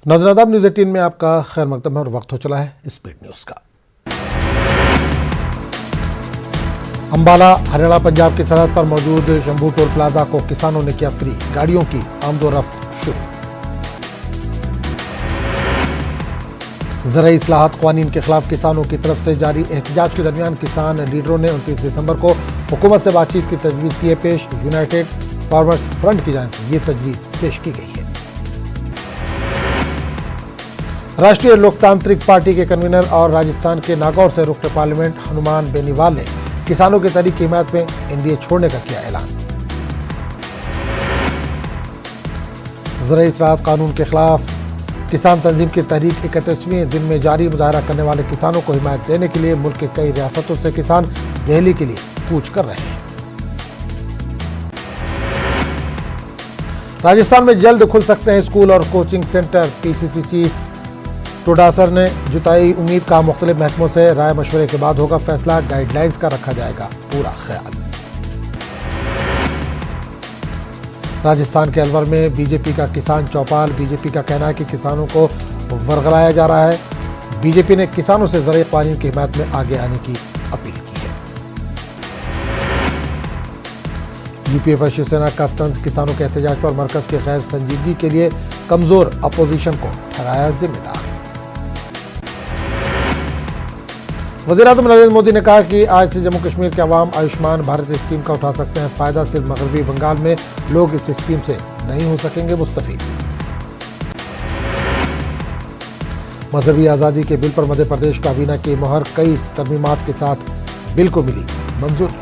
नाज़रीन, न्यूज़ 18 में आपका खैर मकदम है और वक्त हो चला है स्पीड न्यूज़ का। अंबाला हरियाणा पंजाब की सरहद पर मौजूद शंभू टोल प्लाजा को किसानों ने किया फ्री, गाड़ियों की आमदोरफ्त शुरू। ज़राई इस्लाहात क़वानीन के खिलाफ किसानों की तरफ से जारी एहतजाज के दरमियान किसान लीडरों ने 29 दिसंबर को हुकूमत से बातचीत की तजवीज़ की है पेश। यूनाइटेड फार्मर्स फ्रंट की जानिब से ये तजवीज़ पेश की गई है। राष्ट्रीय लोकतांत्रिक पार्टी के कन्वीनर और राजस्थान के नागौर से रुकन पार्लियामेंट हनुमान बेनीवाल ने किसानों की तहरीक की हिमायत में एनडीए छोड़ने का किया ऐलान। ज़राई इस्लाहात कानून के खिलाफ किसान तंजीम की तहरीक 31वें दिन में जारी मुजाहरा करने वाले किसानों को हिमायत देने के लिए मुल्क के कई रियासतों से किसान दिल्ली के लिए कूच कर रहे हैं। राजस्थान में जल्द खुल सकते हैं स्कूल और कोचिंग सेंटर। पीसीसी चीफ टोडासर ने जुटाई उम्मीद का मुख्तलिफ महकमों से राय मशवरे के बाद होगा फैसला, गाइडलाइंस का रखा जाएगा पूरा ख्याल। राजस्थान के अलवर में बीजेपी का किसान चौपाल। बीजेपी का कहना है कि किसानों को वर्गलाया जा रहा है। बीजेपी ने किसानों से ज़राई क़वानीन की हिमायत में आगे आने की अपील की है। यूपीए पर शिवसेना का तंज, किसानों के एहतजाज पर मरकज के गैर संजीदगी के लिए कमजोर अपोजिशन को ठहराया जिम्मेदार। वज़ीर-ए-आज़म नरेंद्र मोदी ने कहा कि आज से जम्मू कश्मीर के अवाम आयुष्मान भारत स्कीम का उठा सकते हैं फायदा, सिर्फ मगरबी बंगाल में लोग इस स्कीम से नहीं हो सकेंगे मुस्तफीद। मजहबी आज़ादी के बिल पर मध्य प्रदेश काबीना की मोहर, कई तरमीमात के साथ बिल को मिली मंजूरी।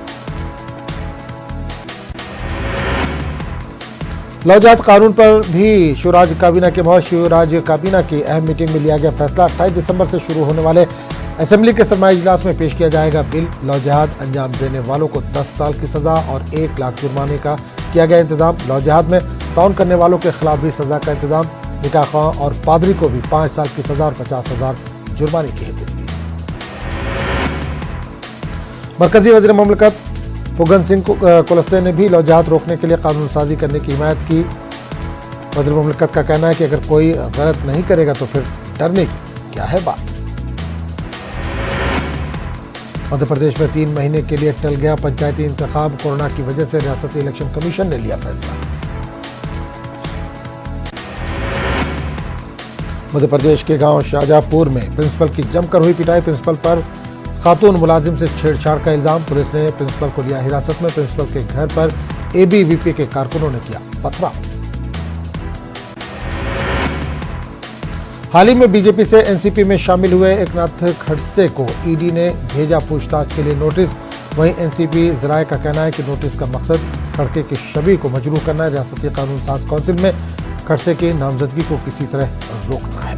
लौजात कानून पर भी शिवराज काबीना की मोहर। शिवराज काबीना की अहम मीटिंग में लिया गया फैसला, 28 दिसंबर से शुरू होने वाले असेंबली के सरमाई इजलास में पेश किया जाएगा बिल। लौजहाद अंजाम देने वालों को 10 साल की सजा और 1 लाख जुर्माने का किया गया इंतजाम। लौजहाद में ताउन करने वालों के खिलाफ भी सजा का इंतजाम। निकाह ख्वाह और पादरी को भी 5 साल की सजा और 50,000 जुर्माने की है। मरकजी वजीर ममलकत फुगन सिंह कुलस्ते ने भी लौजहाद रोकने के लिए कानून साजी करने की हिमायत की। वजीर ममलकत का कहना है कि अगर कोई गलत नहीं करेगा तो फिर डरने की क्या है बात। मध्य प्रदेश में 3 महीने के लिए टल गया पंचायती इंतखाब, कोरोना की वजह से रियासती इलेक्शन कमीशन ने लिया फैसला। मध्य प्रदेश के गांव शाहजहांपुर में प्रिंसिपल की जमकर हुई पिटाई। प्रिंसिपल पर खातून मुलाजिम से छेड़छाड़ का इल्जाम। पुलिस ने प्रिंसिपल को लिया हिरासत में। प्रिंसिपल के घर पर एबीवीपी के कारकुनों ने किया पथराव। हाल ही में बीजेपी से एनसीपी में शामिल हुए एकनाथ खड़से को ईडी ने भेजा पूछताछ के लिए नोटिस। वहीं एनसीपी ज़राए का कहना है कि नोटिस का मकसद खड़के की छवि को मजरूह करना है। रियासती कानून साज काउंसिल में खड़से की नामजदगी को किसी तरह रोकना है।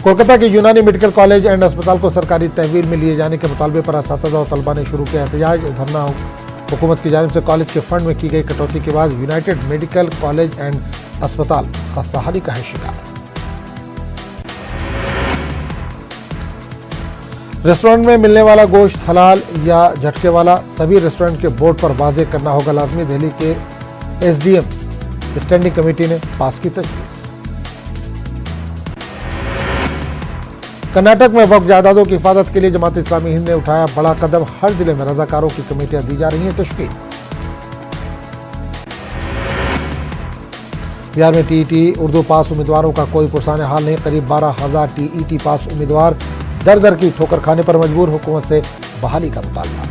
कोलकाता के यूनानी मेडिकल कॉलेज एंड अस्पताल को सरकारी तहवील में लिए जाने के मुतालबे पर असातिज़ा और तलबा ने शुरू किया एहतजाज। धरना हुकूमत की जानिब से कॉलेज के फंड में की गई कटौती के बाद यूनाइटेड मेडिकल कॉलेज एंड अस्पताल खस्ताहाली का है शिकार। रेस्टोरेंट में मिलने वाला गोश्त हलाल या झटके वाला, सभी रेस्टोरेंट के बोर्ड पर वाज़े करना होगा लाजमी। दिल्ली के एसडीएम स्टैंडिंग कमेटी ने पास की तजवीज़। कर्नाटक में वक्फ जायदादों की हिफाजत के लिए जमात इस्लामी हिंद ने उठाया बड़ा कदम। हर जिले में रजाकारों की कमेटियां दी जा रही हैं तश्कील। बिहार में टीईटी उर्दू पास उम्मीदवारों का कोई पुरसाने हाल नहीं। करीब 12,000 टीईटी पास उम्मीदवार दर दर की ठोकर खाने पर मजबूर। हुकूमत से बहाली का मुतालबा।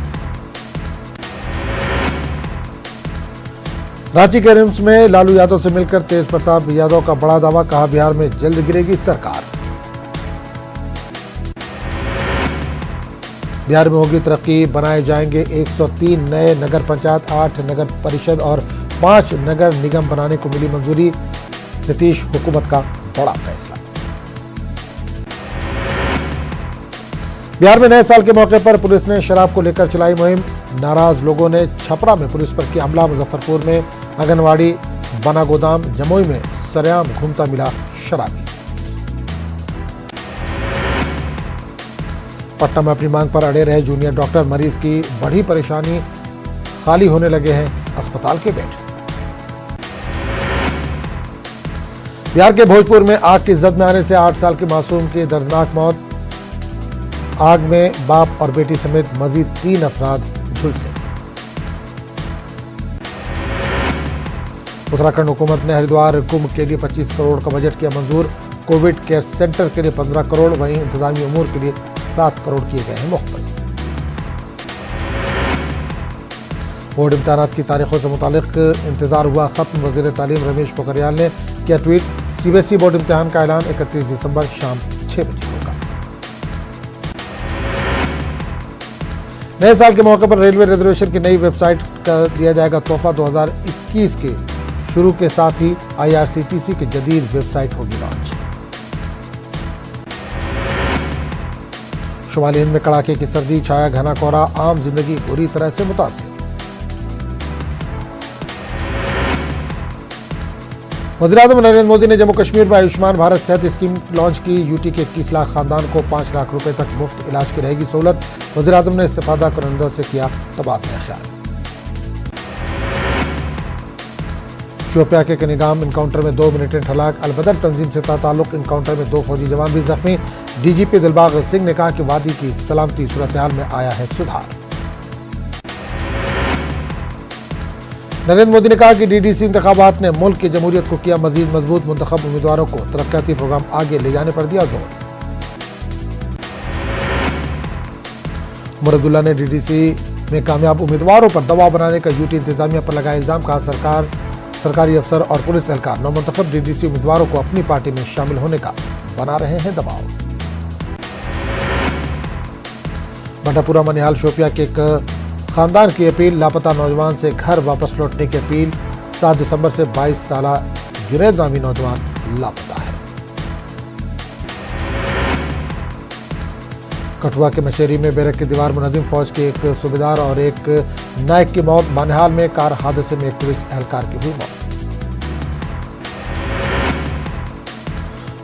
रांची के रिम्स में लालू यादव से मिलकर तेज प्रताप यादव का बड़ा दावा, कहा बिहार में जल्द गिरेगी सरकार। बिहार में होगी तरक्की, बनाए जाएंगे 103 नए नगर पंचायत, 8 नगर परिषद और 5 नगर निगम बनाने को मिली मंजूरी। नीतीश हुकूमत का बड़ा फैसला। बिहार में नए साल के मौके पर पुलिस ने शराब को लेकर चलाई मुहिम। नाराज लोगों ने छपरा में पुलिस पर किया हमला। मुजफ्फरपुर में आंगनवाड़ी बना गोदाम, जमुई में सरेआम घूमता मिला शराबी। पटना में अपनी मांग पर अड़े रहे जूनियर डॉक्टर, मरीज की बढ़ी परेशानी, खाली होने लगे हैं अस्पताल के बेड। बिहार के भोजपुर में आग की जद में आने से 8 साल के मासूम की दर्दनाक मौत। आग में बाप और बेटी समेत मजीद 3 अफराद झुलसे। उत्तराखंड हुकूमत ने हरिद्वार कुंभ के लिए 25 करोड़ का बजट किया मंजूर। कोविड केयर सेंटर के लिए 15 करोड़, वहीं इंतजामी उमूर के लिए 7 करोड़ किए गए हैं मुख्तस। बोर्ड इम्तिहानात की तारीखों से मुतालिक इंतजार हुआ खत्म। वजीर तालीम रमेश पोखरियाल ने किया ट्वीट, सीबीएसई बोर्ड इम्तिहान का ऐलान 31 दिसंबर शाम 6 बजे होगा। नए साल के मौके पर रेलवे रिजर्वेशन की नई वेबसाइट का दिया जाएगा तोहफा। 2021 के शुरू के साथ ही आईआरसीटीसी की जदीद वेबसाइट होगी लॉन्च। शुमाली हिंद में कड़ाके की सर्दी, छाया घना कोहरा, आम जिंदगी बुरी तरह से मुतासिर। वज़ीर-ए-आज़म नरेंद्र मोदी ने जम्मू कश्मीर में आयुष्मान भारत सेहत स्कीम लॉन्च की। यूटी के 21 लाख खानदान को 5 लाख रुपए तक मुफ्त इलाज की रहेगी सहूलत। वज़ीर-ए-आज़म ने इस्तिफादा करंदों से किया तबादला ख्याल। शोपिया के कनिगाम इनकाउंटर में 2 मिलिटेंट हलाक। अलबदर तंजीम से ताल्लुक इनकाउंटर में 2 फौजी जवान भी जख्मी। डीजीपी दिलबाग सिंह ने कहा कि वादी की सलामती सूरत हाल में आया है सुधार। नरेंद्र मोदी ने कहा कि डीडीसी इंतखाबात ने मुल्क की जमहूरियत को किया मजीद मजबूत। मुंतखब उम्मीदवारों को तरक्याती प्रोग्राम आगे ले जाने पर दिया जोर। उमर अब्दुल्ला ने डीडीसी में कामयाब उम्मीदवारों पर दबाव बनाने का यूटी इंतजामिया पर लगाया इल्जाम। कहा सरकारी अफसर और पुलिस एहलकार नौमुंतखब डीडीसी उम्मीदवारों को अपनी पार्टी में शामिल होने का बना रहे हैं दबाव। भटापुरा मनिहाल शोपिया के एक खानदान की अपील, लापता नौजवान से घर वापस लौटने की अपील। 7 दिसंबर से 22 साल जुनैद नामी नौजवान लापता है। कठुआ के मशेरी में बैरक की दीवार मुनज़्ज़िम फौज के एक सूबेदार और एक नायक की मौत। बानिहाल में कार हादसे में एक पुलिस एहलकार की हुई मौत।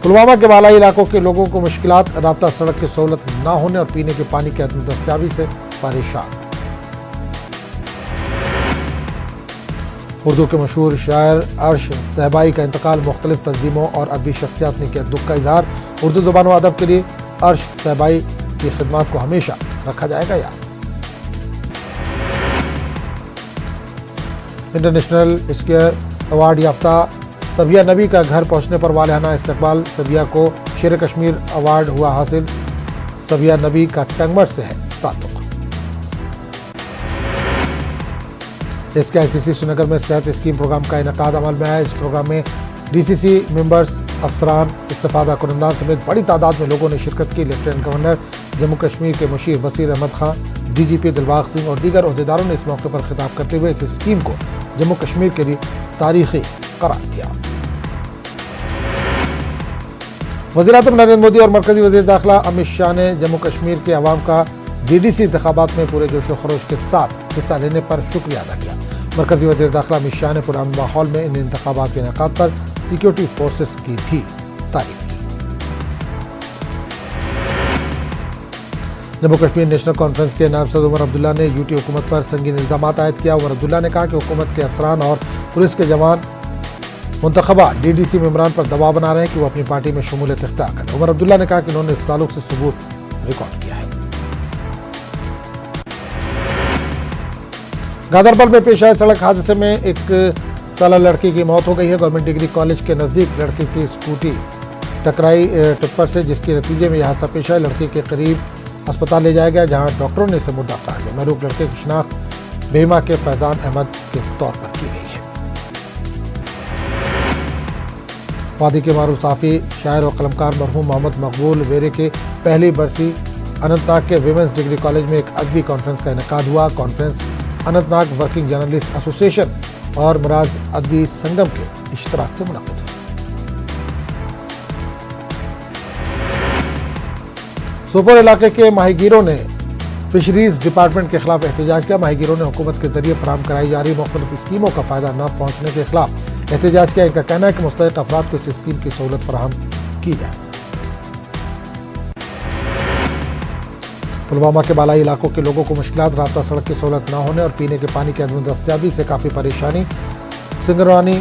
पुलवामा के बालाई इलाकों के लोगों को मुश्किलात, राब्ता सड़क की सहूलत न होने और पीने के पानी की अदम दस्तयाबी से परेशान। उर्दू के मशहूर शायर अर्श सहबाई का इंतकाल। मुख्तलिफ तंजीमों और अदबी शख्सियात ने किया दुख का इजहार। उर्दू ज़ुबान व अदब के लिए अर्श सहबाई की खिदमत को हमेशा रखा जाएगा याद। इंटरनेशनल स्केयर अवार्ड याफ्ता सबिया नबी का घर पहुंचने पर वालिहाना इस्तकबाल। सबिया को शेर कश्मीर अवार्ड हुआ हासिल। सबिया नबी का टंगमठ से है ताल्लुक। इसके आईसीसी श्रीनगर में सेहत स्कीम प्रोग्राम का इनेकाद अमल में है। इस प्रोग्राम में डीसीसी मेंबर्स, अफसरान, इस्तिफादा कुनंदान समेत बड़ी तादाद में लोगों ने शिरकत की। लेफ्टिनेंट गवर्नर जम्मू कश्मीर के मुशीर बसीर अहमद खान, डीजीपी दिलबाग सिंह और दीगर ओहदेदारों ने इस मौके पर खिताब करते हुए इस स्कीम को जम्मू कश्मीर के लिए तारीखी करार दिया। वज़ीर-ए-आज़म नरेंद्र मोदी और मरकजी वज़ीर दाखिला अमित शाह ने जम्मू कश्मीर के अवाम का डीडीसी इंतखाबात में पूरे जोश व खरोश के साथ हिस्सा लेने पर शुक्रिया अदा किया। मरकजी वज़ीर दाखिला अमित शाह ने पुराने माहौल में इन इंतखाबात के इनेकाद पर सिक्योरिटी फोर्सेस की भी तारीफ की। जम्मू कश्मीर नेशनल कॉन्फ्रेंस के नायब सदर उमर अब्दुल्ला ने यूटी हुकूमत पर संगीन इल्जाम आयद किया। उमर अब्दुल्ला ने कहा कि हुकूमत के अफसरान और पुलिस के जवान मुंतखबा डीडीसी मेंबरान पर दबाव बना रहे हैं कि वो अपनी पार्टी में शमूलियत इख्तियार करें। उमर अब्दुल्ला ने कहा कि उन्होंने इस ताल्लुक से सबूत रिकॉर्ड किया है। गादरबल में पेश आए सड़क हादसे में एक साला लड़की की मौत हो गई है। गवर्नमेंट डिग्री कॉलेज के नज़दीक लड़की की स्कूटी टकराई टिप्पर से, जिसके नतीजे में यह हादसा पेश आया। लड़की के करीब अस्पताल ले जाया गया, जहां डॉक्टरों ने इसे मुर्दा करार दिया। महरूक लड़के की शिनाख्त बेमा के फैजान अहमद के तौर पर की गई है। वादी के मारूफ साफ़ी शायर और कलमकार मरहूम मोहम्मद मकबूल वेरे के पहली बरसी अनंतनाग के विमेंस डिग्री कॉलेज में एक अदबी कॉन्फ्रेंस का इनेकाद हुआ। Conference Anantnag working journalist association और मराज अदबी संगम के इश्तराक से मुनक़िद हुई। सोपोर इलाके के माहीगीरों ने फिशरीज डिपार्टमेंट के खिलाफ एहतजाज किया। माहीगीरों ने हुकूमत के जरिए फराहम कराई जा रही मुख्तलिफ स्कीमों का फायदा न पहुंचने के खिलाफ एहतजाज किया। इनका कहना है कि मुस्तहिक अफराद को इस स्कीम की सहूलत फराहम की जाए। पुलवामा के बालाई इलाकों के लोगों को मुश्किलात, राब्ता सड़क की सहूलत न होने और पीने के पानी की अदम दस्तयाबी से काफ़ी परेशानी। सिंगरवानी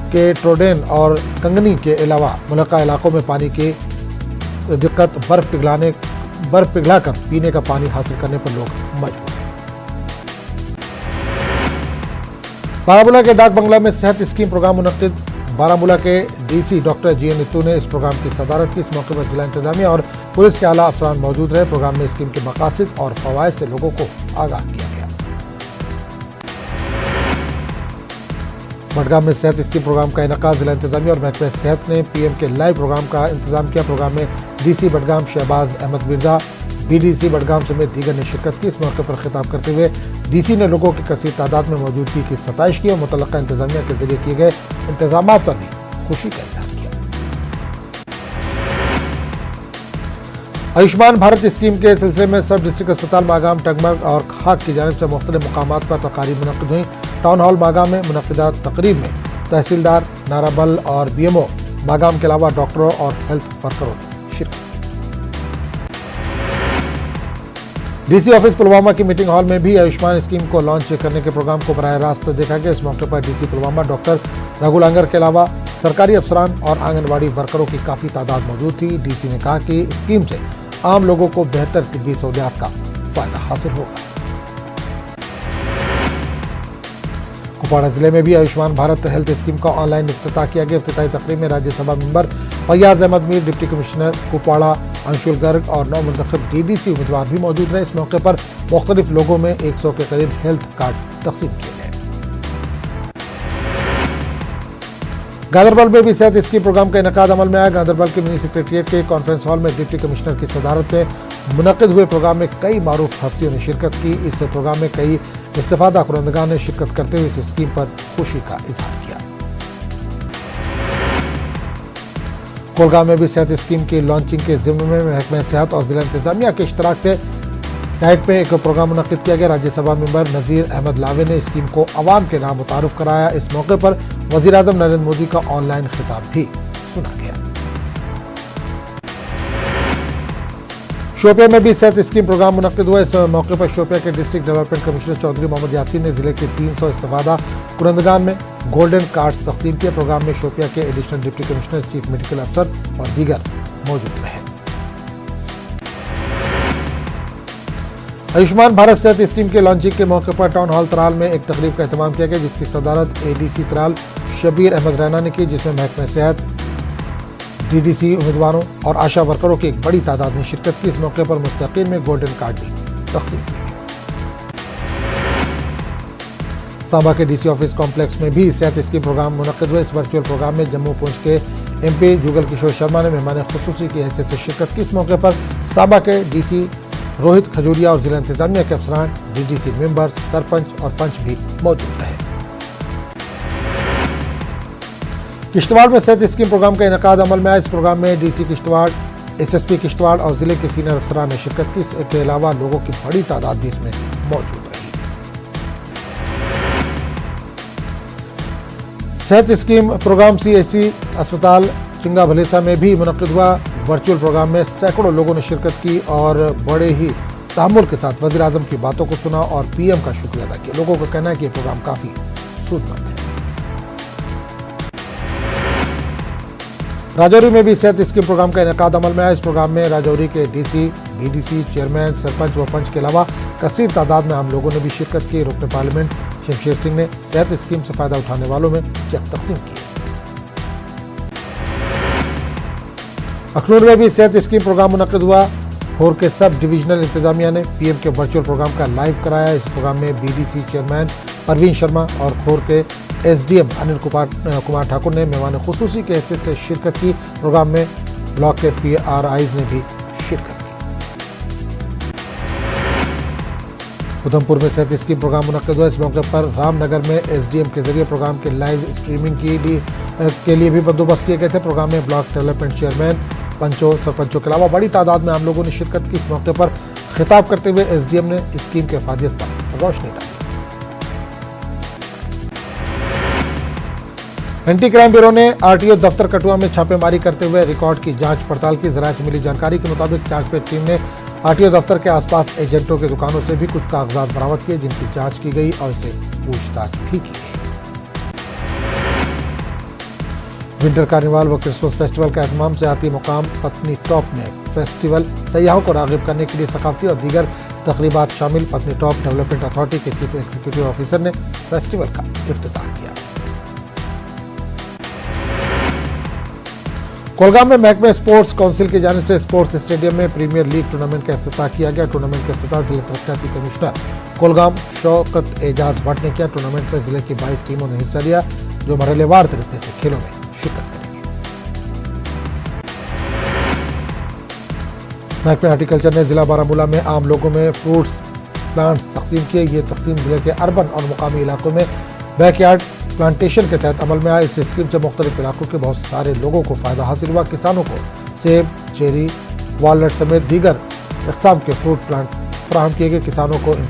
के ट्रोडेन और कंगनी के अलावा मुलक्का इलाकों में पानी की दिक्कत, बर्फ पिघलाकर पीने का पानी हासिल करने पर लोग मजबूर। बारामूला के डाक बंगला में सेहत स्कीम प्रोग्राम मुनक्किद। बारामूला के DC doctor G N Nittu ने इस प्रोग्राम की सदारत की। इस मौके पर जिला इंतजामिया और पुलिस के आला अफसरान मौजूद रहे। प्रोग्राम में स्कीम के मकासद और फवायद से लोगों को आगाह किया गया। बडगाम में सेहत स्कीम प्रोग्राम का इनेकाद जिला इंतजामिया और महकमे सेहत ने पीएम के लाइव प्रोग्राम का इंतजाम किया। प्रोग्राम में डीसी बडगाम शहबाज अहमद मिर्जा, बीडीसी बडगाम समेत दीगर ने शिरकत की। इस मौके पर खिताब करते हुए डीसी ने लोगों की कसीर तादाद में मौजूदगी की सताइश की और मुतल्लका इंतजामिया के जरिए किए गए इंतजामात पर भी खुशी का इजहार किया। आयुष्मान भारत स्कीम के सिलसिले में सब डिस्ट्रिक्ट अस्पताल मागाम, टगमग और खाक की जानिब से मुख्तलिफ मुकामात पर तकारीब मुनक्किद हुई। टाउन हॉल मागाम में मुनक्किदा तकरीब में तहसीलदार, नाराबल और बीएमओ मागाम के अलावा डॉक्टरों और हेल्थ वर्करों ने शिरकत। डीसी ऑफिस पुलवामा की मीटिंग हॉल में भी आयुष्मान स्कीम को लॉन्च करने के प्रोग्राम को बराह रास्त देखा गया। इस मौके पर डीसी पुलवामा डॉक्टर रघु लांगर के अलावा सरकारी अफसरान और आंगनबाड़ी वर्करों की काफी तादाद मौजूद थी। डीसी ने कहा कि स्कीम से आम लोगों को बेहतर तिब्बी सहूलियात का फायदा हासिल होगा। कुपवाड़ा जिले में भी आयुष्मान भारत हेल्थ स्कीम का ऑनलाइन इफ्तिताह किया गया। इफ्तिताही तकरीब में Rajya Sabha member Faiyaz Ahmad Mir, deputy commissioner Kupwara Anshul Garg और नौ मुंतखब डीडीसी उम्मीदवार भी मौजूद रहे। इस मौके पर मुख्तलिफ लोगों में 100 के करीब हेल्थ कार्ड तकसीम किए गए। गांधरबल में भी सेहत स्कीम प्रोग्राम का इनेकाद अमल में आया। गांधरबल के मिनी सेक्रेटरिएट के कॉन्फ्रेंस हॉल में डिप्टी कमिश्नर की सदारत में मुनक्किद हुए प्रोग्राम में कई मारूफ हस्तियों ने शिरकत की। इस प्रोग्राम में कई इस्तेफादा कुरंदगान ने शिरकत करते हुए इस स्कीम पर खुशी का इजहार किया। कोलगांव में भी सेहत स्कीम की लॉन्चिंग के जिम्मे में महकमे सेहत और जिला इंतजामिया के इश्तराक से डाइट में एक प्रोग्राम मुनक्किद किया गया। राज्यसभा मेंबर नजीर अहमद लावे ने स्कीम को अवाम के नाम मुतारुफ कराया। इस मौके पर वजीर आजम नरेंद्र मोदी का ऑनलाइन खिताब भी सुना गया। शोपिया में भी सेहत स्कीम प्रोग्राम मुनक्किद हुआ। इस मौके पर शोपिया के district development commissioner Chaudhary Mohammad Yasin ने जिले के 300 इस्तेफादा कुरंदगान में गोल्डन कार्ड्स तकसीम किए। प्रोग्राम में शोपिया के additional deputy commissioner, chief medical अफसर और दीगर मौजूद रहे। आयुष्मान भारत सेहत स्कीम के लॉन्चिंग के मौके पर टाउन हॉल तराल में एक तकरीब का एहतमाम किया गया, जिसकी सदारत एडीसी तराल शबीर अहमद रैना ने की, जिसमें महकमे सेहत, डीडीसी उम्मीदवारों और आशा वर्करों की एक बड़ी तादाद ने शिरकत की। इस मौके पर मुस्तकीन में गोल्डन कार्ड भी तकसीम किए गए। सांबा के डीसी ऑफिस कॉम्प्लेक्स में भी सेहत स्कीम प्रोग्राम मुनक्किद हुआ। इस वर्चुअल प्रोग्राम में जम्मू पूंछ के एमपी जुगल किशोर शर्मा ने मेहमान खुसूसी की हैसियत से शिरकत की। इस मौके पर सांबा के डीसी रोहित खजूरिया और जिला इंतजामिया के अफसरान, डीडीसी मेंबर्स, सरपंच और पंच भी मौजूद रहे। किश्तवाड़ में सेहत स्कीम प्रोग्राम का इनेकाद अमल में आया। इस प्रोग्राम में डीसी किश्तवाड़, एसएसपी किश्तवाड़ और जिले के सीनियर अफसरान ने शिरकत की। इसके अलावा लोगों की बड़ी तादाद भी इसमें मौजूद रही। सेहत स्कीम प्रोग्राम सीएचसी अस्पताल चिंगा भलेसा में भी मुनक्किद हुआ। वर्चुअल प्रोग्राम में सैकड़ों लोगों ने शिरकत की और बड़े ही तहम्मुल के साथ वज़ीर आज़म की बातों को सुना और पीएम का शुक्रिया अदा किया। लोगों का कहना है कि यह प्रोग्राम काफी सूदमंद है। राजौरी में भी सेहत स्कीम प्रोग्राम का इनेकाद अमल में आया। इस प्रोग्राम में राजौरी के डीसी, बीडीसी, चेयरमैन, सरपंच व पंच के अलावा कसीर तादाद में आम लोगों ने भी शिरकत की। रुकन पार्लियामेंट शमशेर सिंह ने सेहत स्कीम से फायदा उठाने वालों में चेक तकसीम किए। अखनूर में भी सेहत स्कीम प्रोग्राम मुनक्किद हुआ। खोर के सब डिविजनल इंतजामिया ने पीएम के वर्चुअल प्रोग्राम का लाइव कराया। इस प्रोग्राम में बीडीसी चेयरमैन परवीन शर्मा और खोर के एसडीएम अनिल कुमार ठाकुर ने मेहमान खुसूसी के हैसियत से शिरकत की। प्रोग्राम में ब्लॉक के पीआरआईज ने भी शिरकत की। उधमपुर में सेहत स्कीम प्रोग्राम मुनक्किद हुआ। इस मौके पर रामनगर में एसडीएम के जरिए प्रोग्राम के लाइव स्ट्रीमिंग के लिए भी बंदोबस्त किए गए थे। प्रोग्राम में ब्लॉक डेवलपमेंट चेयरमैन, पंचों, सरपंचों के अलावा बड़ी तादाद में आम लोगों ने शिरकत की। इस मौके पर खिताब करते हुए एसडीएम ने स्कीम के फायदे पर रोशनी डाली। एंटी क्राइम ब्यूरो ने आरटीओ दफ्तर कठुआ में छापेमारी करते हुए रिकॉर्ड की जांच पड़ताल की। जराये से मिली जानकारी के मुताबिक जांचपेश टीम ने आरटीओ दफ्तर के आसपास एजेंटों के दुकानों से भी कुछ कागजात बरामद किए, जिनकी जांच की गई और इसे पूछताछ भी की गई। विंटर कार्निवाल व क्रिसमस फेस्टिवल का एहतमाम से आती मुकाम पत्नी टॉप में फेस्टिवल सयाहों को राग़िब करने के लिए सकाफती और दीगर तकरीबात शामिल। पत्नी टॉप डेवलपमेंट अथॉरिटी के चीफ एग्जीक्यूटिव ऑफिसर ने फेस्टिवल का इफ्तिताह किया। कोलगाम में महकमे स्पोर्ट्स काउंसिल की जानिब से स्पोर्ट्स स्टेडियम में प्रीमियर लीग टूर्नामेंट का इफ्तिताह किया गया। टूर्नामेंट का इफ्तिताह जिला तरक्याती कमिश्नर कोलगाम शौकत एजाज भट्ट ने किया। टूर्नामेंट में जिले की 22 टीमों ने हिस्सा लिया जो मरहलेवार तरीके से खेलों में शिरकत करेंगे। महकमे हार्टिकल्चर ने जिला बारामूला में आम लोगों में फ्रूट्स प्लांट्स तकसीम किए। ये तकसीम जिले के अर्बन और मुकामी इलाकों में बैकयार्ड प्लांटेशन के तहत अमल में आए। इस स्कीम से मुख्तलिफ इलाकों के बहुत सारे लोगों को फायदा हासिल हुआ। किसानों को सेब, चेरी, वॉलनट समेत दीगर इक़साम के फ्रूट प्लांट फराहम किए गए। किसानों को इन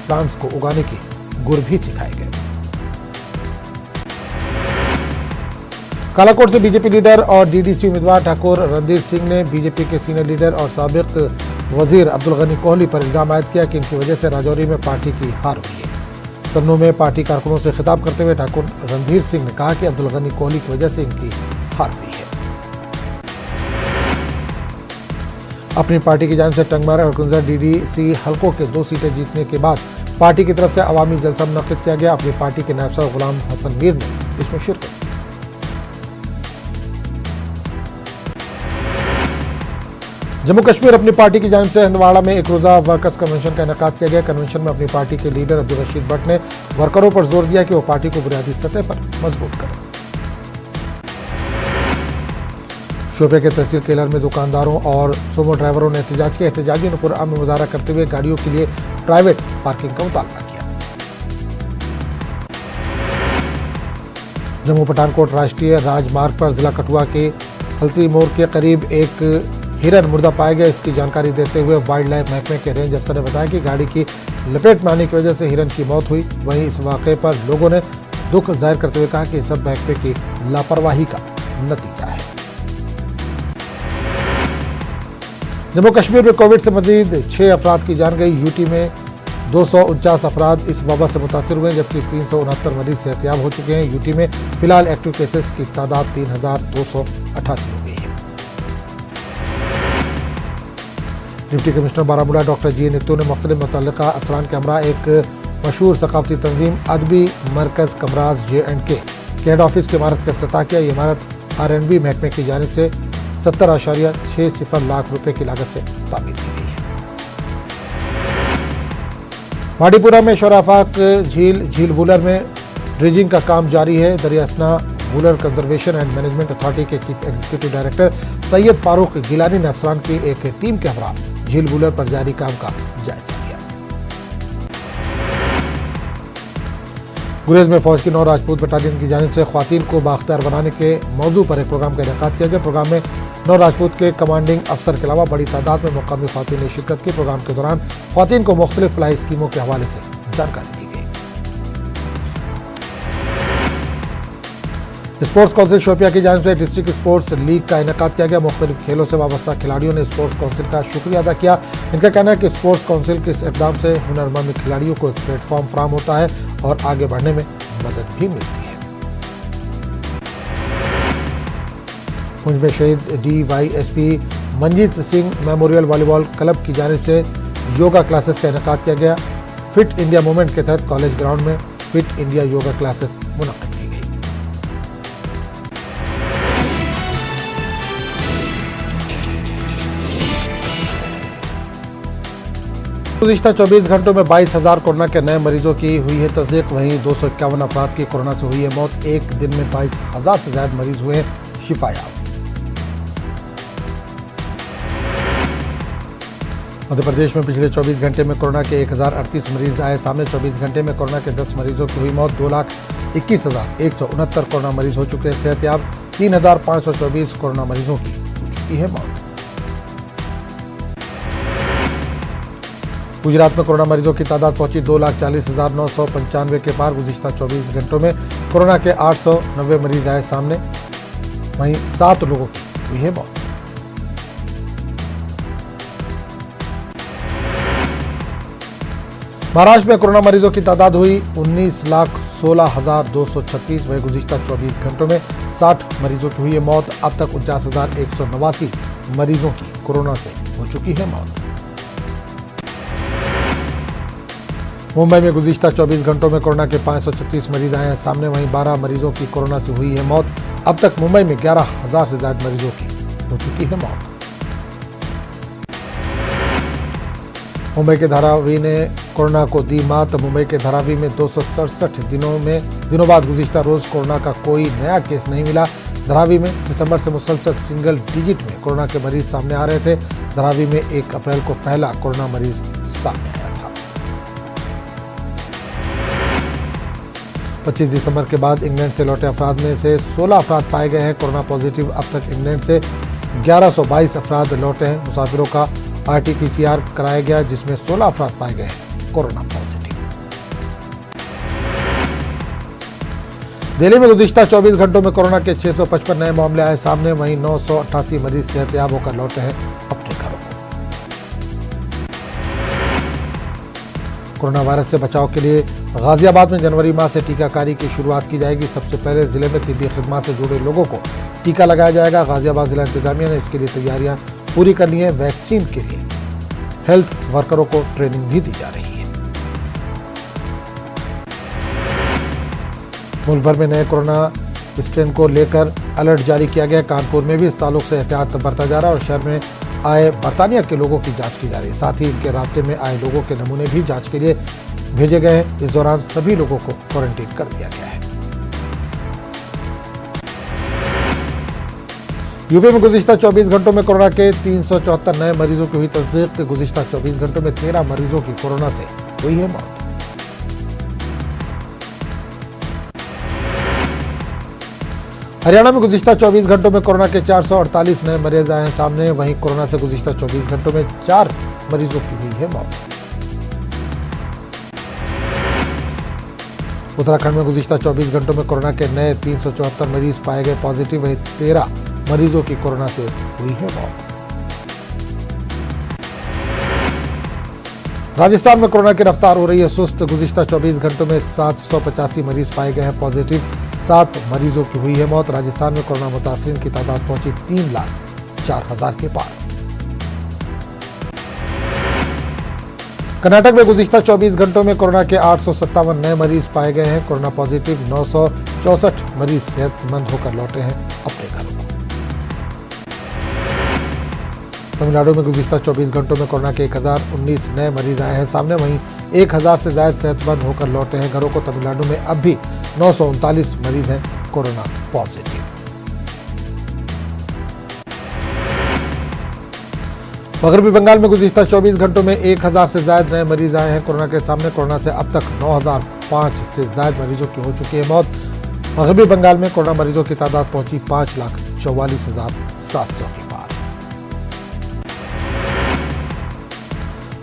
प्लांट्स को उगाने की गुर भी सिखाए गए। कालाकोट से बीजेपी लीडर और डीडीसी उम्मीदवार ठाकुर रणधीर सिंह ने बीजेपी के सीनियर लीडर और साबिक वजीर अब्दुल गनी कोहली पर इल्जाम आयद किया कि इनकी वजह से राजौरी में पार्टी की हार हुई है। सन्नू में पार्टी कारकुनों से खिताब करते हुए ठाकुर रणधीर सिंह ने कहा कि अब्दुल गनी कोहली की वजह से इनकी हार हुई है। अपनी पार्टी की जानिब से टंगमारा और कुंजर डीडीसी हलकों के 2 सीटें जीतने के बाद पार्टी की तरफ से अवामी जलसा मुनक्किद किया गया। अपनी पार्टी के नायब सदर गुलाम हसन मीर ने इसमें शिरकत की। जम्मू कश्मीर अपनी पार्टी की जानिब से हंदवाड़ा में एक रोज़ा वर्कर्स कन्वेंशन का इनेकाद किया गया। कन्वेंशन में अपनी पार्टी के लीडर अब्दुल रशीद भट्ट ने वर्करों पर जोर दिया कि वो पार्टी को बुनियादी सतह पर मजबूत करें। शोपियां के तहसील केलर में दुकानदारों और सोमो ड्राइवरों ने एहतजाज किया। एहतजाजियों ने पुरअमन मुजाहरा करते हुए गाड़ियों के लिए प्राइवेट पार्किंग का मुतालबा किया। जम्मू पठानकोट राष्ट्रीय राजमार्ग पर जिला कठुआ के हल्ती मोड़ के करीब एक हिरन मुर्दा पाया गया। इसकी जानकारी देते हुए वाइल्ड लाइफ महकमे के रेंज अफसर ने बताया कि गाड़ी की लपेट में आने की वजह से हिरन की मौत हुई। वहीं इस वाक़े पर लोगों ने दुख जाहिर करते हुए कहा कि सब महकमे की लापरवाही का नतीजा है। जम्मू कश्मीर में कोविड से मजीद 6 अफराद की जान गई। यूटी में 249 अफराद इस वबा से मुतासर हुए जबकि 369 मरीज सेहतयाब हो चुके हैं। यूटी में फिलहाल एक्टिव केसेस की तादाद 3288 हो गई है। डिप्टी कमिश्नर बारामूला डॉक्टर जी नित्तू ने मुख्तलिफ मुतल्लिका अफसरान के हमरा एक मशहूर सकाफती तंजीम अदबी मरकज़ कमराज J&K के हेड ऑफिस की इमारत का इफ्तिताह किया। ये इमारत R&B महकमे की जानिब से 70.60 लाख रुपए की लागत से तामीर की गई है। माडीपुरा में शोराफाक झील वूलर में ड्रेजिंग का काम जारी है। दरियासना Wular conservation and management authority के chief executive director Syed Farooq Gilani ने अफसरान की एक टीम के हमरा झील वूलर पर जारी काम का जायजा लिया। गुरेज में फौज की 9 राजपूत बटालियन की जानिब से ख्वातीन को बाख्तियार बनाने के मौजू पर एक प्रोग्राम का इनेकाद किया गया। प्रोग्राम में 9 राजपूत के कमांडिंग अफसर के अलावा बड़ी तादाद में मुकामी ख्वातीन ने शिरकत की। प्रोग्राम के दौरान ख्वातीन को मुख्तलिफ फलाही स्कीमों के हवाले से जानकारी दी। स्पोर्ट्स काउंसिल शोपियां की जानिब से डिस्ट्रिक्ट स्पोर्ट्स लीग का इनेकाद किया गया। मुख्तलिफ खेलों से वाबस्ता खिलाड़ियों ने स्पोर्ट्स काउंसिल का शुक्रिया अदा किया। इनका कहना है कि स्पोर्ट्स काउंसिल के इस इक़दाम से हुनरमंद खिलाड़ियों को एक प्लेटफॉर्म फराहम होता है और आगे बढ़ने में मदद भी मिलती है। पुंछ में शहीद DYSP Manjeet Singh memorial volleyball club की जानिब से योगा क्लासेस का इनेकाद किया गया। फिट इंडिया मूवमेंट के तहत कॉलेज ग्राउंड में फिट इंडिया योगा क्लासेस मुनक्किद की गई। गुज़िश्ता 24 घंटों में 22,000 कोरोना के नए मरीजों की हुई है तस्दीक। वहीं 251 अफराद की कोरोना से हुई है मौत। एक दिन में 22,000 से ज्यादा मरीज हुए शिफायाब। मध्य प्रदेश में पिछले 24 घंटे में कोरोना के 1038 मरीज आए सामने। 24 घंटे में कोरोना के 10 मरीजों की हुई मौत। 2,21,169 कोरोना मरीज हो चुके हैं सेहतयाब। 3,524 कोरोना मरीजों की हो चुकी है मौत। गुजरात में कोरोना मरीजों की तादाद पहुंची 2,40,995 के पार। गुज़िश्ता 24 घंटों में कोरोना के 890 मरीज आए सामने। वहीं 7 लोगों की हुई है मौत। महाराष्ट्र में कोरोना मरीजों की तादाद हुई 19,16,236। वहीं गुज़िश्ता 24 घंटों में 60 मरीजों की हुई है मौत। अब तक 49,189 मरीजों की कोरोना से हो चुकी है मौत। मुंबई में गुज़िश्ता 24 घंटों में कोरोना के 536 मरीज आए हैं सामने। वहीं 12 मरीजों की कोरोना से हुई है मौत। अब तक मुंबई में 11,000 से ज्यादा मरीजों की हो चुकी है मौत। मुंबई के धारावी ने कोरोना को दी मात। मुंबई के धारावी में 267 दिनों बाद गुज़िश्ता रोज कोरोना का कोई नया केस नहीं मिला। धारावी में दिसंबर से मुसलसल सिंगल डिजिट में कोरोना के मरीज सामने आ रहे थे। धारावी में 1 अप्रैल को पहला कोरोना मरीज सामने आया था। 25 दिसंबर के बाद इंग्लैंड से लौटे अफराद में से 16 अफराद पाए गए हैं कोरोना पॉजिटिव। अब तक इंग्लैंड से 1122 अफराद लौटे हैं। मुसाफिरों का RT-PCR कराया गया जिसमें 16 अफराद पाए गए हैं कोरोना पॉजिटिव। दिल्ली में गुज़िश्ता 24 घंटों में कोरोना के 655 नए मामले आए सामने। वहीं 988 मरीज सेहतयाब होकर लौटे हैं अपने घरों को। कोरोना वायरस से बचाव के लिए गाजियाबाद में जनवरी माह से टीकाकारी की शुरुआत की जाएगी। सबसे पहले जिले में तिब्बी खिदमत से जुड़े लोगों को टीका लगाया जाएगा। गाजियाबाद जिला इंतजामिया ने इसके लिए तैयारियां पूरी करनी है। वैक्सीन के लिए हेल्थ वर्करों को ट्रेनिंग भी दी जा रही है। मुल्क भर में नए कोरोना स्ट्रेन को लेकर अलर्ट जारी किया गया। कानपुर में भी इस ताल्लुक से एहतियात बरता जा रहा है और शहर में आए बर्तानिया के लोगों की जांच की जा रही है। साथ ही इनके रास्ते में आए लोगों के नमूने भी जांच के लिए भेजे गए हैं। इस दौरान सभी लोगों को क्वारंटीन कर दिया गया है। यूपी में गुज़िश्ता 24 घंटों में कोरोना के 374 नए मरीजों की हुई तस्दीक। गुज़िश्ता 24 घंटों में 13 मरीजों की कोरोना से हुई है मौत। हरियाणा में गुज़िश्ता 24 घंटों में कोरोना के 448 नए मरीज आए हैं सामने। वहीं कोरोना से गुज़िश्ता 24 घंटों में 4 मरीजों की हुई है मौत। उत्तराखंड में गुज़िश्ता 24 घंटों में कोरोना के नए 374 मरीज पाए गए पॉजिटिव। वहीं 13 मरीजों की कोरोना से हुई है मौत। राजस्थान में कोरोना की रफ्तार हो रही है सुस्त। गुज़िश्ता 24 घंटों में 785 मरीज पाए गए हैं पॉजिटिव। 7 मरीजों की हुई है मौत। राजस्थान में कोरोना मुतासिरीन की तादाद पहुंची 3,04,000 के पार। कर्नाटक में गुज़िश्ता 24 घंटों में कोरोना के 857 नए मरीज पाए गए हैं कोरोना पॉजिटिव। 964 मरीज सेहतमंद होकर लौटे हैं अपने घरों को। तमिलनाडु में गुज़िश्ता 24 घंटों में कोरोना के 1019 नए मरीज आए हैं सामने। वहीं 1000 से ज्यादा सेहतमंद होकर लौटे हैं घरों को। तमिलनाडु में अब भी 939 मरीज हैं कोरोना पॉजिटिव। मगरबी बंगाल में गुज़िश्ता 24 घंटों में 1000 से ज्यादा नए मरीज आए हैं कोरोना के सामने। कोरोना से अब तक 9005 से ज्यादा मरीजों की हो चुकी है मौत। मगरबी बंगाल में कोरोना मरीजों की तादाद पहुंची 5,44,700 के पार।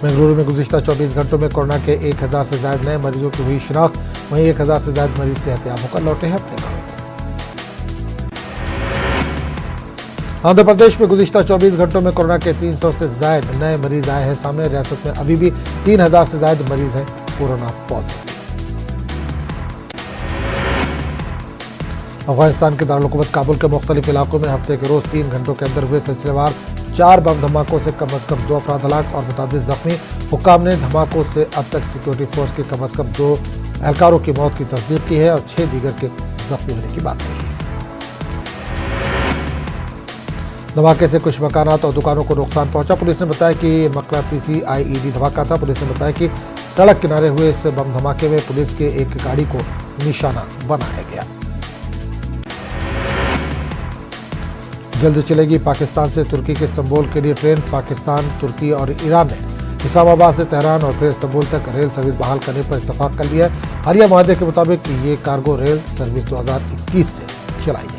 बेंगलुरु में गुज़िश्ता 24 घंटों में कोरोना के 1000 से ज्यादा नए मरीजों की हुई शिनाख्त। वहीं 1000 से ज्यादा मरीज सेहतयाब होकर लौटे हैं अपने घरों को। आंध्र प्रदेश में गुज़िश्ता 24 घंटों में कोरोना के 300 से ज्यादा नए मरीज आए हैं सामने। रियासत में अभी भी 3000 से ज्यादा मरीज हैं कोरोना पॉजिटिव। अफगानिस्तान के दारुल हुकूमत काबुल के मुख्तलिफ इलाकों में हफ्ते के रोज 3 घंटों के अंदर हुए सिलसिलेवार 4 बम धमाकों से कम 2 अफराद हलाक और मुतादिद जख्मी। हुक्काम ने धमाकों से अब तक सिक्योरिटी फोर्स के कम 2 एहलकारों की मौत की तस्दीक की है और 6 दीगर के जख्मी होने की बात कही है। धमाके से कुछ मकानात और दुकानों को नुकसान पहुंचा। पुलिस ने बताया कि ये मकनातीसी IED धमाका था। पुलिस ने बताया कि सड़क किनारे हुए इस बम धमाके में पुलिस के एक गाड़ी को निशाना बनाया गया। जल्द चलेगी पाकिस्तान से तुर्की के इस्तांबुल के लिए ट्रेन। पाकिस्तान, तुर्की और ईरान ने इस्लामाबाद से तेहरान और फिर इस्तांबुल तक रेल सर्विस बहाल करने पर इत्तफाक कर लिया है। हालिया मुआहदे के मुताबिक ये कार्गो रेल सर्विस 2021 से चलाई जाएगी।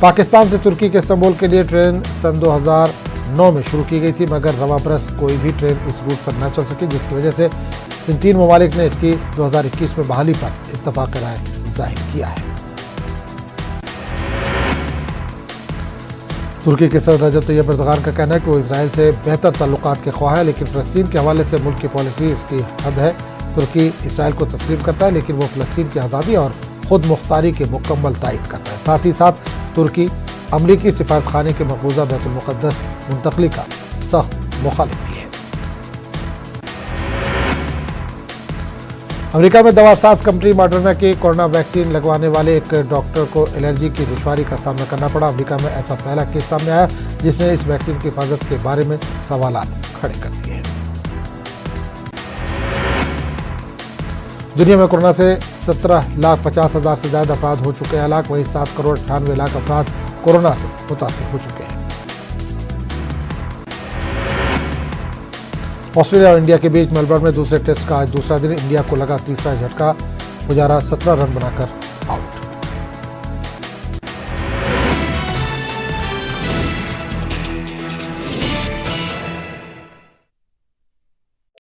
पाकिस्तान से तुर्की के इस्तांबुल के लिए ट्रेन सन 2009 में शुरू की गई थी, मगर रवा बरस कोई भी ट्रेन इस रूट पर न चल सकी, जिसकी वजह से इन 3 ममालिक ने इसकी 2021 में बहाली पर इत्तफाक राय जाहिर किया है। तुर्की के सदर रजब तैयब एर्दोगान का कहना है कि वो इसराइल से बेहतर ताल्लुकात के ख्वाह है, लेकिन फ़लस्तीन के हवाले से मुल्क की पॉलिसी इसकी हद है। तुर्की इसराइल को तस्लीम करता है, लेकिन वो फ़लस्तीन की आज़ादी और खुद मुख्तारी की मुकम्मल तायद करता है। साथ ही साथ तुर्की अमरीकी सिफारतखाने के मकबूजा बैतुल मुक़द्दस मुंतकली का सख्त मुखालिफ भी है। अमेरिका में दवासाज कंपनी मॉडर्ना के कोरोना वैक्सीन लगवाने वाले एक डॉक्टर को एलर्जी की दुश्वारी का सामना करना पड़ा। अमेरिका में ऐसा पहला केस सामने आया जिसने इस वैक्सीन की हिफाजत के बारे में सवालात खड़े कर दिए हैं। दुनिया में कोरोना से 17,50,000 से ज्यादा अफराद हो चुके हैं हलाक, वहीं 7,98,00,000 अफराद कोरोना से मुतासिर हो चुके हैं। ऑस्ट्रेलिया और इंडिया के बीच मेलबर्न में दूसरे टेस्ट का आज दूसरा दिन। इंडिया को लगा तीसरा झटका, पुजारा 17 रन बनाकर आउट।